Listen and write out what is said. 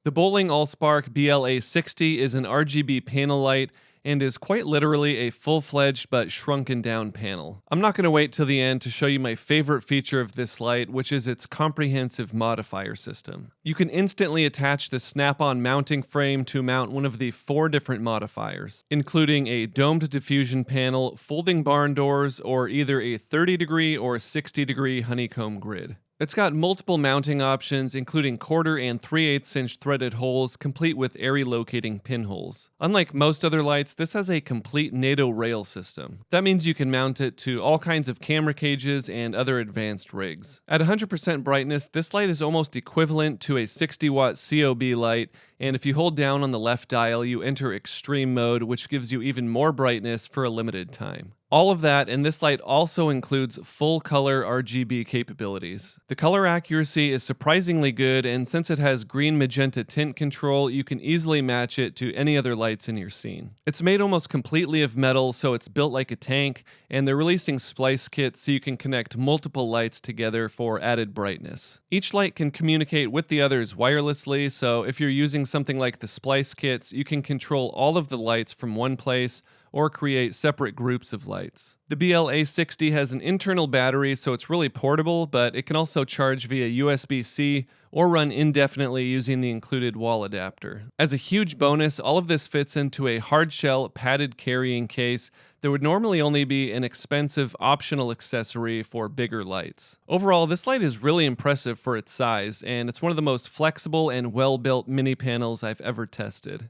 The BOLING Allspark BL-A60 is an RGB panel light and is quite literally a full-fledged but shrunken down panel. I'm not going to wait till the end to show you my favorite feature of this light, which is its comprehensive modifier system. You can instantly attach the snap-on mounting frame to mount one of the 4 different modifiers, including a domed diffusion panel, folding barn doors, or either a 30-degree or 60-degree honeycomb grid. It's got multiple mounting options, including 1/4 and 3/8 inch threaded holes, complete with area locating pinholes. Unlike most other lights, this has a complete NATO rail system. That means you can mount it to all kinds of camera cages and other advanced rigs. At 100% brightness, this light is almost equivalent to a 60-watt COB light, and if you hold down on the left dial, you enter extreme mode, which gives you even more brightness for a limited time. All of that, and this light also includes full color RGB capabilities. The color accuracy is surprisingly good, and since it has green magenta tint control, you can easily match it to any other lights in your scene. It's made almost completely of metal, so it's built like a tank, and they're releasing splice kits so you can connect multiple lights together for added brightness. Each light can communicate with the others wirelessly, so if you're using something like the splice kits, you can control all of the lights from one place or create separate groups of lights. The BL-A60 has an internal battery, so it's really portable, but it can also charge via USB-C or run indefinitely using the included wall adapter. As a huge bonus, all of this fits into a hard-shell padded carrying case that would normally only be an expensive optional accessory for bigger lights. Overall, this light is really impressive for its size, and it's one of the most flexible and well-built mini panels I've ever tested.